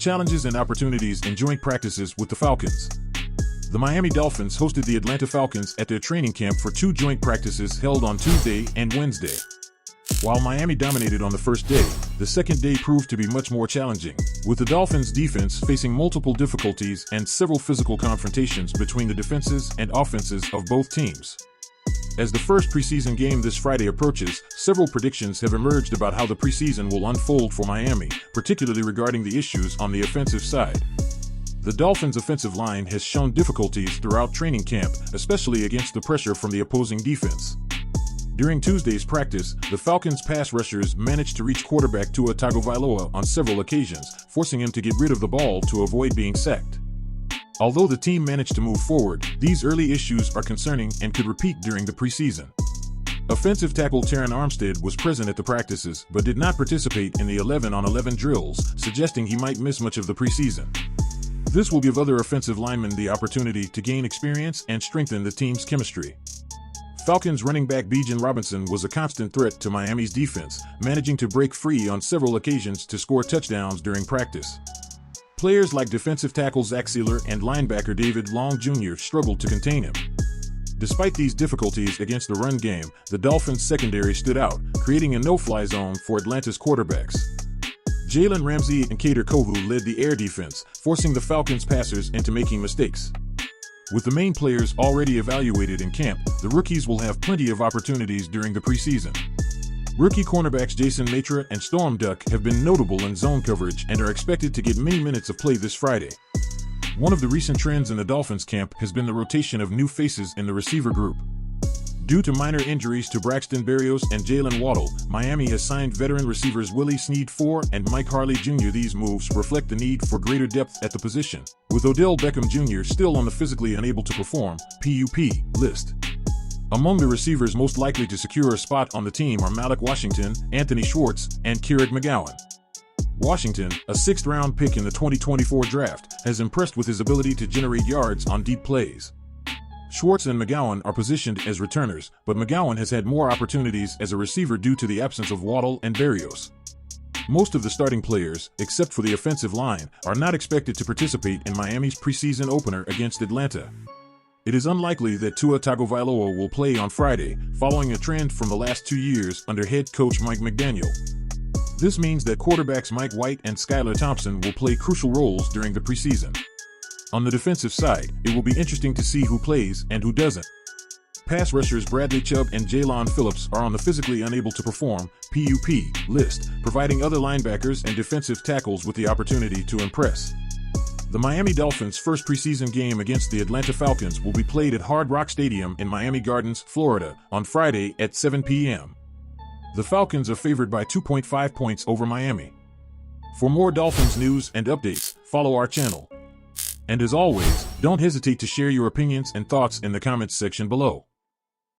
Challenges and opportunities in joint practices with the Falcons. The Miami Dolphins hosted the Atlanta Falcons at their training camp for 2 joint practices held on Tuesday and Wednesday. While Miami dominated on the first day, the second day proved to be much more challenging, with the Dolphins' defense facing multiple difficulties and several physical confrontations between the defenses and offenses of both teams. As the first preseason game this Friday approaches, several predictions have emerged about how the preseason will unfold for Miami, particularly regarding the issues on the offensive side. The Dolphins' offensive line has shown difficulties throughout training camp, especially against the pressure from the opposing defense. During Tuesday's practice, the Falcons' pass rushers managed to reach quarterback Tua Tagovailoa on several occasions, forcing him to get rid of the ball to avoid being sacked. Although the team managed to move forward, these early issues are concerning and could repeat during the preseason. Offensive tackle Terron Armstead was present at the practices but did not participate in the 11-on-11 drills, suggesting he might miss much of the preseason. This will give other offensive linemen the opportunity to gain experience and strengthen the team's chemistry. Falcons running back Bijan Robinson was a constant threat to Miami's defense, managing to break free on several occasions to score touchdowns during practice. Players like defensive tackle Zach Sealer and linebacker David Long Jr. struggled to contain him. Despite these difficulties against the run game, the Dolphins' secondary stood out, creating a no-fly zone for Atlanta's quarterbacks. Jalen Ramsey and Kader Kohou led the air defense, forcing the Falcons' passers into making mistakes. With the main players already evaluated in camp, the rookies will have plenty of opportunities during the preseason. Rookie cornerbacks Jason Matra and Storm Duck have been notable in zone coverage and are expected to get many minutes of play this Friday. One of the recent trends in the Dolphins camp has been the rotation of new faces in the receiver group. Due to minor injuries to Braxton Berrios and Jalen Waddle, Miami has signed veteran receivers Willie Snead IV and Mike Harley Jr. These moves reflect the need for greater depth at the position, with Odell Beckham Jr. still on the physically unable to perform (PUP) list. Among the receivers most likely to secure a spot on the team are Malik Washington, Anthony Schwartz, and Kerrick McGowan. Washington, a 6th-round pick in the 2024 draft, has impressed with his ability to generate yards on deep plays. Schwartz and McGowan are positioned as returners, but McGowan has had more opportunities as a receiver due to the absence of Waddle and Berrios. Most of the starting players, except for the offensive line, are not expected to participate in Miami's preseason opener against Atlanta. It is unlikely that Tua Tagovailoa will play on Friday, following a trend from the last 2 years under head coach Mike McDaniel. This means that quarterbacks Mike White and Skylar Thompson will play crucial roles during the preseason. On the defensive side, it will be interesting to see who plays and who doesn't. Pass rushers Bradley Chubb and Jaylon Phillips are on the physically unable to perform (PUP) list, providing other linebackers and defensive tackles with the opportunity to impress. The Miami Dolphins' first preseason game against the Atlanta Falcons will be played at Hard Rock Stadium in Miami Gardens, Florida, on Friday at 7 p.m. The Falcons are favored by 2.5 points over Miami. For more Dolphins news and updates, follow our channel. And as always, don't hesitate to share your opinions and thoughts in the comments section below.